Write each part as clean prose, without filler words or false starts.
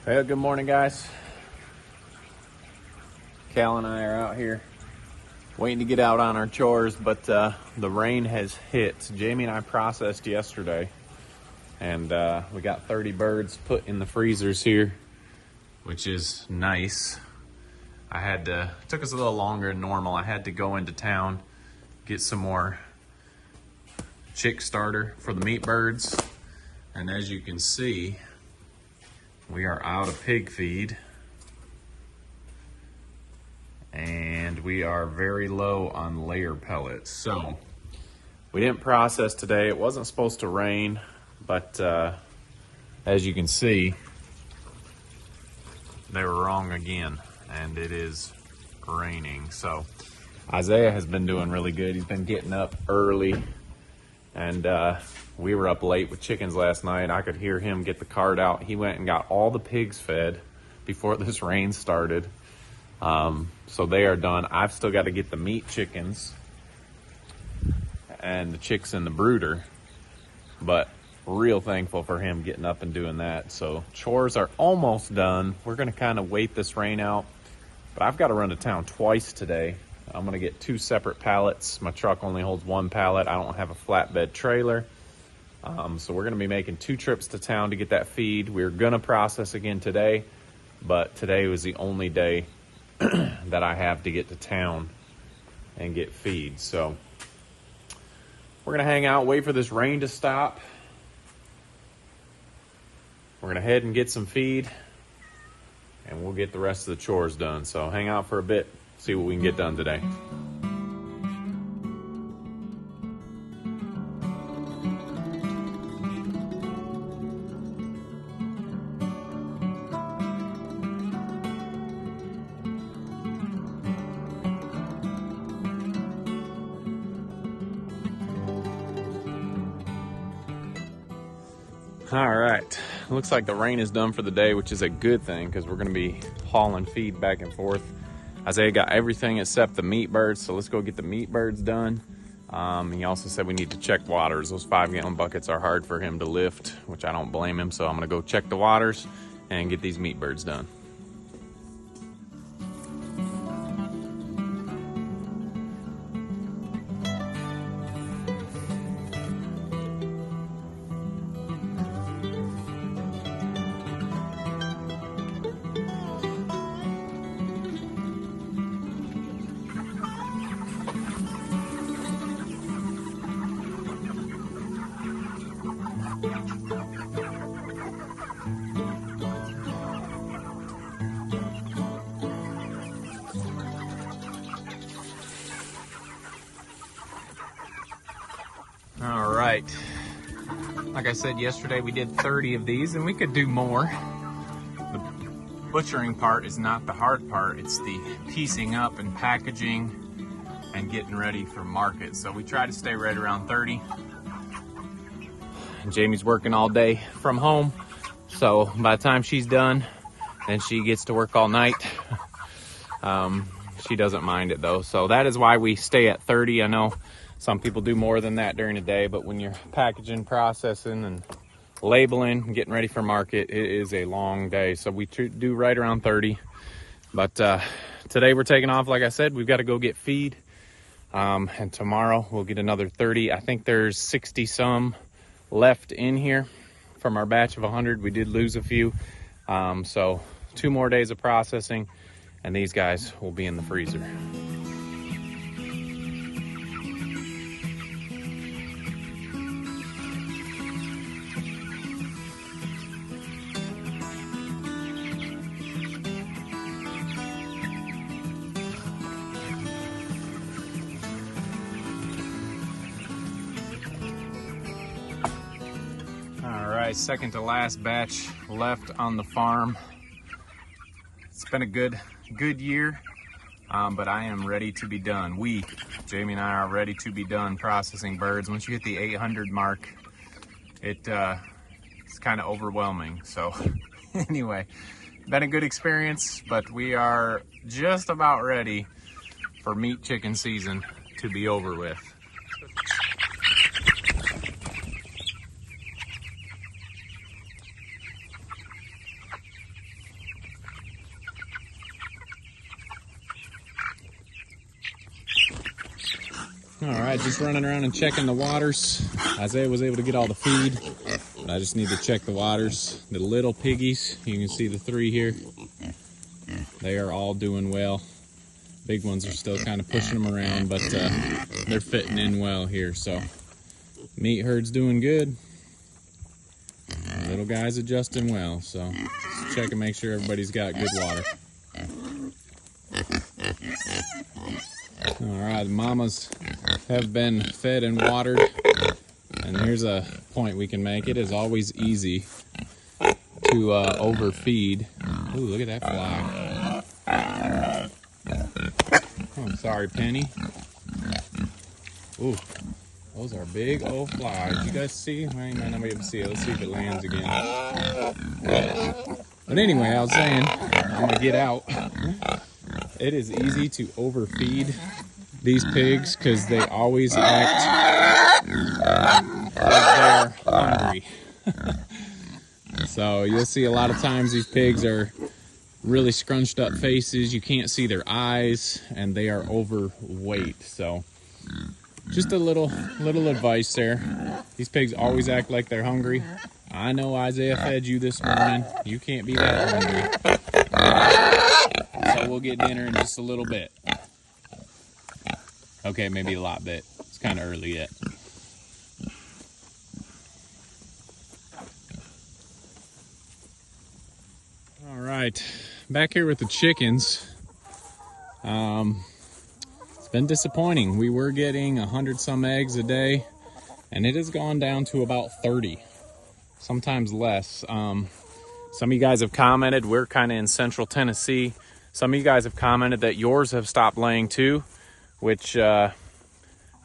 Well, good morning, guys. Cal and I are out here waiting to get out on our chores, but the rain has hit. Jamie and I processed yesterday, and we got 30 birds put in the freezers here, which is nice. It took us a little longer than normal. I had to go into town, get some more chick starter for the meat birds, and as you can see, we are out of pig feed, and we are very low on layer pellets. So we didn't process today. It wasn't supposed to rain, but as you can see, they were wrong again, and it is raining. So Isaiah has been doing really good. He's been getting up early, and we were up late with chickens last night. I could hear him get the cart out. He went and got all the pigs fed before this rain started. So they are done. I've still got to get the meat chickens and the chicks in the brooder, but real thankful for him getting up and doing that. So chores are almost done. We're going to kind of wait this rain out, but I've got to run to town twice today. I'm going to get 2 separate pallets. My truck only holds 1 pallet. I don't have a flatbed trailer. So we're going to be making 2 trips to town to get that feed. We're going to process again today, but today was the only day that I have to get to town and get feed. So we're going to hang out, wait for this rain to stop. We're going to head and get some feed, and we'll get the rest of the chores done. So hang out for a bit, see what we can get done today. All right, looks like the rain is done for the day, which is a good thing because we're going to be hauling feed back and forth. Isaiah got everything except the meat birds, so let's go get the meat birds done. He also said we need to check waters. Those 5-gallon buckets are hard for him to lift, which I don't blame him, so I'm going to go check the waters and get these meat birds done. All right, like I said yesterday, we did 30 of these, and we could do more. The butchering part is not the hard part. It's the piecing up and packaging and getting ready for market. So we try to stay right around 30. Jamie's working all day from home, so by the time she's done, then she gets to work all night. She doesn't mind it though, so that is why we stay at 30. I know some people do more than that during the day, but when you're packaging, processing, and labeling, and getting ready for market, it is a long day. So we do right around 30. But today we're taking off. Like I said, we've got to go get feed. And tomorrow we'll get another 30. I think there's 60 some left in here from our batch of 100. We did lose a few. So 2 more days of processing, and these guys will be in the freezer. Second to last batch left on the farm. It's been a good year, but I am ready to be done. Jamie and I are ready to be done processing birds. Once you hit the 800 mark, it's kind of overwhelming. So anyway, been a good experience, but we are just about ready for meat chicken season to be over with. All right, just running around and checking the waters. Isaiah was able to get all the feed, but I just need to check the waters. The little piggies, you can see the 3 here. They are all doing well. Big ones are still kind of pushing them around, but they're fitting in well here. So meat herd's doing good. Little guy's adjusting well. So just check and make sure everybody's got good water. All right, the mamas have been fed and watered. And here's a point we can make. It is always easy to overfeed. Ooh, look at that fly. Oh, I'm sorry, Penny. Ooh, those are big old flies. You guys see? Well, you might not be able to see it. Let's see if it lands again. But anyway, I was saying, I'm gonna get out. It is easy to overfeed these pigs because they always act like they're hungry. So you'll see a lot of times these pigs are really scrunched up faces. You can't see their eyes, and they are overweight. So just a little advice there. These pigs always act like they're hungry. I know Isaiah fed you this morning. You can't be that hungry. So we'll get dinner in just a little bit. Okay, maybe a lot bit. It's kind of early yet. All right, back here with the chickens. It's been disappointing. We were getting 100-some eggs a day, and it has gone down to about 30, sometimes less. Some of you guys have commented, we're kind of in central Tennessee. Some of you guys have commented that yours have stopped laying too, which I'm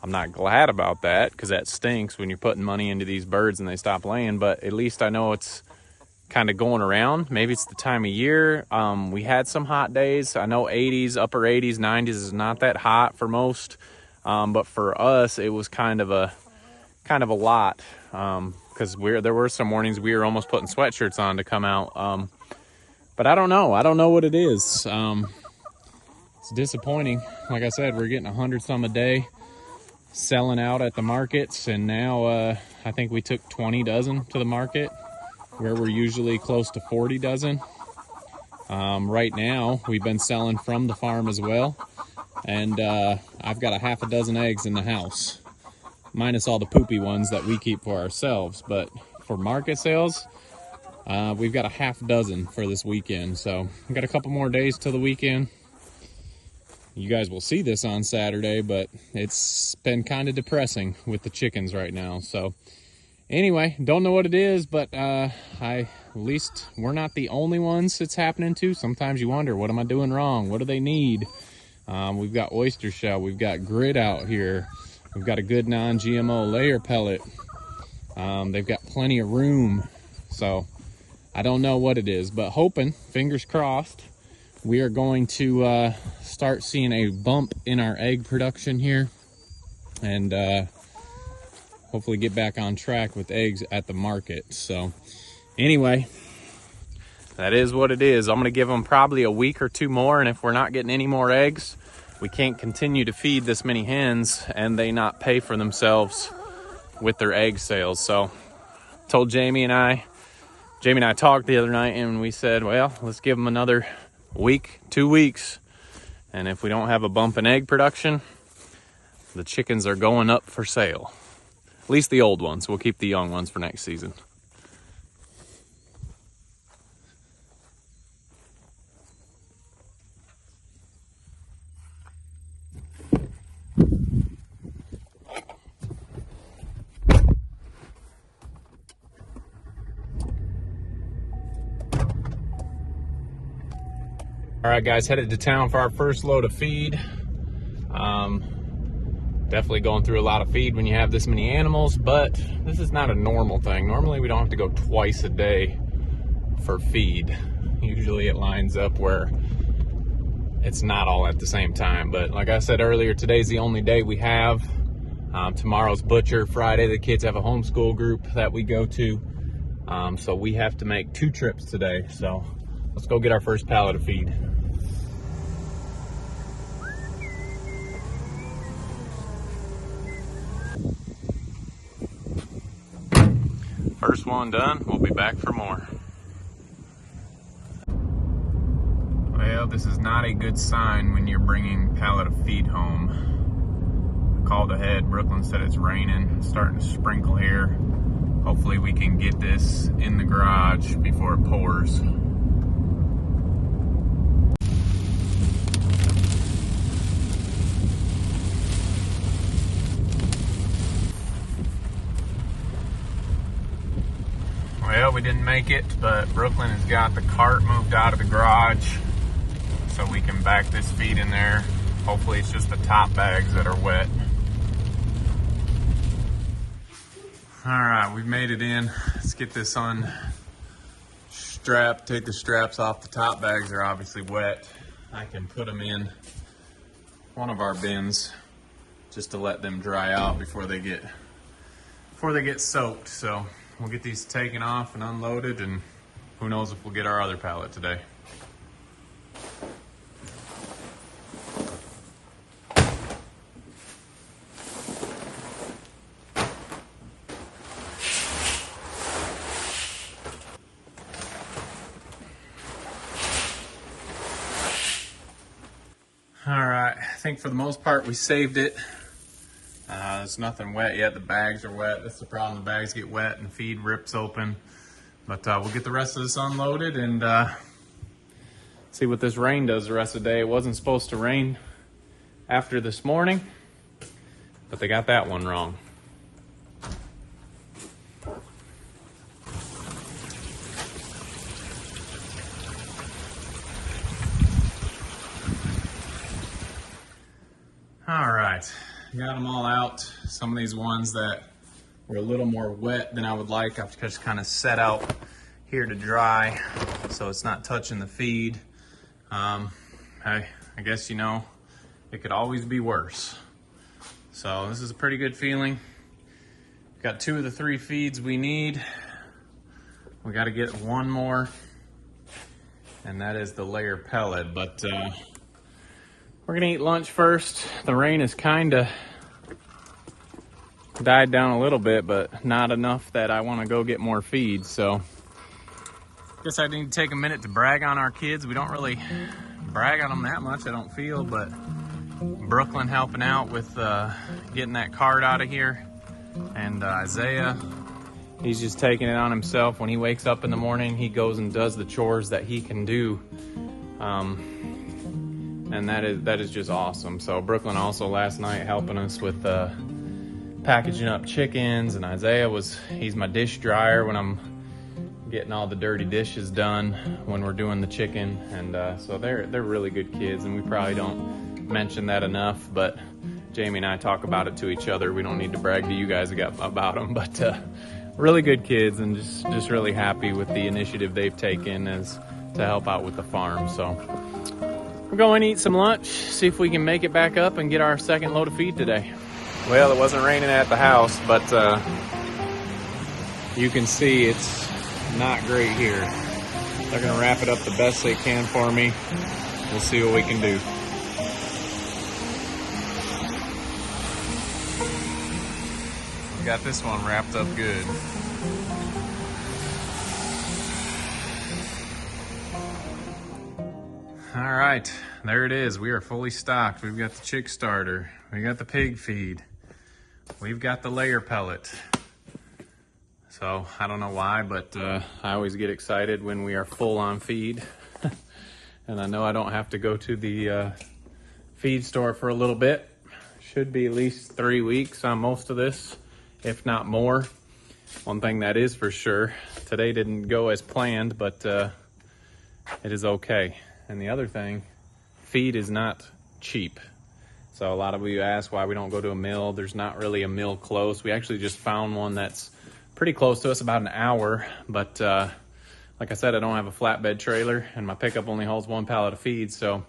not glad about that, because that stinks when you're putting money into these birds and they stop laying. But at least I know it's kind of going around. Maybe it's the time of year. We had some hot days. I know 80s, upper 80s, 90s is not that hot for most, but for us it was kind of a lot, because there were some mornings we were almost putting sweatshirts on to come out. But I don't know what it is. It's disappointing. Like I said, we're getting 100-some a day selling out at the markets, and now I think we took 20 dozen to the market, where we're usually close to 40 dozen. Right now, we've been selling from the farm as well, and I've got a half a dozen eggs in the house, minus all the poopy ones that we keep for ourselves. But for market sales, we've got a half dozen for this weekend. So we've got a couple more days till the weekend. You guys will see this on Saturday, but it's been kind of depressing with the chickens right now. So anyway, don't know what it is, but at least we're not the only ones it's happening to. Sometimes you wonder, what am I doing wrong? What do they need? We've got oyster shell. We've got grit out here. We've got a good non-GMO layer pellet. They've got plenty of room. So I don't know what it is, but hoping, fingers crossed, we are going to start seeing a bump in our egg production here, and hopefully get back on track with eggs at the market. So anyway, that is what it is. I'm going to give them probably a week or two more, and if we're not getting any more eggs, we can't continue to feed this many hens and they not pay for themselves with their egg sales. So told Jamie and I talked the other night, and we said, well, let's give them another week, 2 weeks, and if we don't have a bump in egg production, the chickens are going up for sale. At least the old ones. We'll keep the young ones for next season. All right, guys, headed to town for our first load of feed. Definitely going through a lot of feed when you have this many animals, but this is not a normal thing. Normally we don't have to go twice a day for feed. Usually it lines up where it's not all at the same time. But like I said earlier, today's the only day we have. Tomorrow's Butcher Friday. The kids have a homeschool group that we go to. So we have to make 2 trips today. So let's go get our first pallet of feed. first one done, we'll be back for more. Well, this is not a good sign when you're bringing a pallet of feed home. I called ahead. Brooklyn said it's raining. It's starting to sprinkle here. Hopefully we can get this in the garage before it pours. Well, we didn't make it, but Brooklyn has got the cart moved out of the garage so we can back this feed in there. Hopefully it's just the top bags that are wet. All right, we've made it in. Let's get this unstrapped, take the straps off. The top bags are obviously wet. I can put them in one of our bins just to let them dry out before they get soaked. So we'll get these taken off and unloaded, and who knows if we'll get our other pallet today. All right, I think for the most part we saved it. There's nothing wet yet. The bags are wet. That's the problem. The bags get wet and the feed rips open. But we'll get the rest of this unloaded and see what this rain does the rest of the day. It wasn't supposed to rain after this morning, but they got that one wrong. All right, got them all out. Some of these ones that were a little more wet than I would like, I've just kind of set out here to dry so it's not touching the feed. I guess, you know, it could always be worse. So this is a pretty good feeling. Got 2 of the 3 feeds we need. We got to get one more, and that is the layer pellet. But we're gonna eat lunch first. The rain has kind of died down a little bit, but not enough that I want to go get more feed. So guess I need to take a minute to brag on our kids. We don't really brag on them that much, I don't feel, but Brooklyn helping out with getting that cart out of here, and Isaiah, he's just taking it on himself. When he wakes up in the morning, he goes and does the chores that he can do. And that is just awesome. So Brooklyn also last night helping us with packaging up chickens, and Isaiah he's my dish dryer when I'm getting all the dirty dishes done when we're doing the chicken. And so they're really good kids, and we probably don't mention that enough, but Jamie and I talk about it to each other. We don't need to brag to you guys about them, but really good kids, and just really happy with the initiative they've taken as to help out with the farm. So we're going to eat some lunch, see if we can make it back up and get our second load of feed today. Well, it wasn't raining at the house, but you can see it's not great here. They're going to wrap it up the best they can for me. We'll see what we can do. We got this one wrapped up good. All right, there it is. We are fully stocked. We've got the chick starter. We got the pig feed. We've got the layer pellet. So I don't know why, but I always get excited when we are full on feed. And I know I don't have to go to the feed store for a little bit. Should be at least 3 weeks on most of this, if not more. One thing that is for sure, today didn't go as planned, but it is okay. And the other thing, feed is not cheap. So a lot of you ask why we don't go to a mill. There's not really a mill close. We actually just found one that's pretty close to us, about an hour. But like I said, I don't have a flatbed trailer, and my pickup only holds 1 pallet of feed. So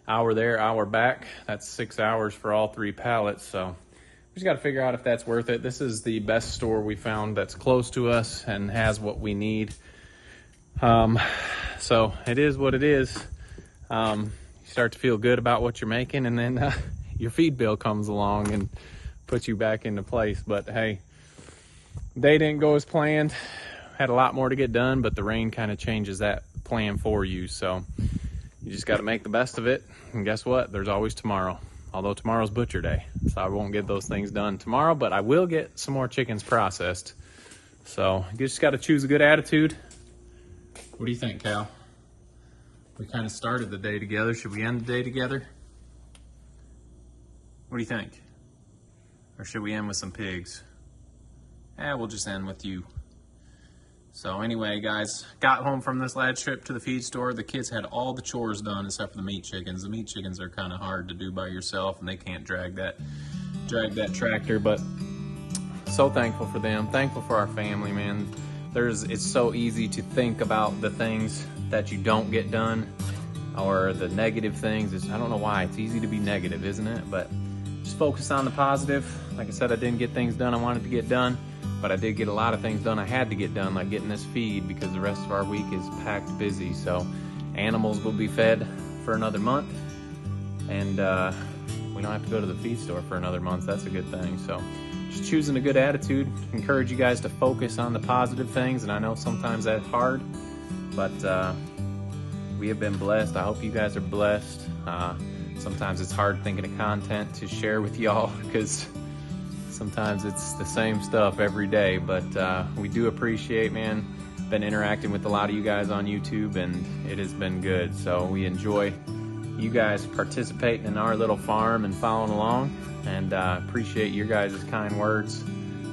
hour there, hour back, that's 6 hours for all 3 pallets. So we just got to figure out if that's worth it. This is the best store we found that's close to us and has what we need. So it is what it is. You start to feel good about what you're making, and then your feed bill comes along and puts you back into place. But hey, Day didn't go as planned. Had a lot more to get done, but the rain kind of changes that plan for you. So you just got to make the best of it. And guess what? There's always tomorrow. Although tomorrow's butcher day, so I won't get those things done tomorrow, but I will get some more chickens processed. So you just got to choose a good attitude. What do you think, Cal? We kind of started the day together. Should we end the day together? What do you think? Or should we end with some pigs? We'll just end with you. So anyway, guys, got home from this last trip to the feed store. The kids had all the chores done except for the meat chickens. The meat chickens are kind of hard to do by yourself, and they can't drag that tractor. But so thankful for them. Thankful for our family, man. It's so easy to think about the things that you don't get done, or the negative things. I don't know why it's easy to be negative, isn't it? But just focus on the positive. Like I said, I didn't get things done I wanted to get done, but I did get a lot of things done I had to get done, like getting this feed, because the rest of our week is packed busy. So animals will be fed for another month, and we don't have to go to the feed store for another month. That's a good thing. So just choosing a good attitude. Encourage you guys to focus on the positive things, and I know sometimes that's hard, but we have been blessed. I hope you guys are blessed. Sometimes it's hard thinking of content to share with y'all, because sometimes it's the same stuff every day, but we do appreciate, man. Been interacting with a lot of you guys on YouTube, and it has been good. So we enjoy you guys participating in our little farm and following along, and appreciate your guys' kind words,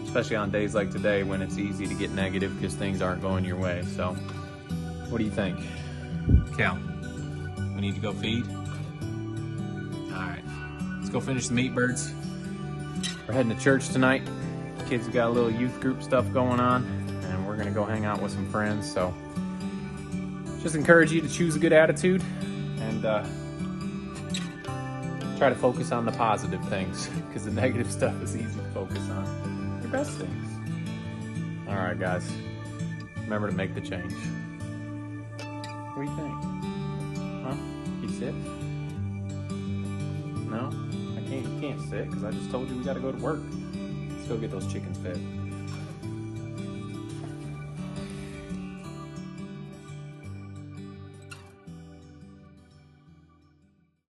especially on days like today when it's easy to get negative because things aren't going your way. So what do you think, Cal? We need to go feed? All right, let's go finish the meat birds. We're heading to church tonight. Kids have got a little youth group stuff going on, and we're gonna go hang out with some friends. So just encourage you to choose a good attitude, and try to focus on the positive things, because the negative stuff is easy to focus on. The best things. All right, guys, remember to make the change. What do you think? Huh? You sit? No? You can't sit, because I just told you we got to go to work. Let's go get those chickens fed.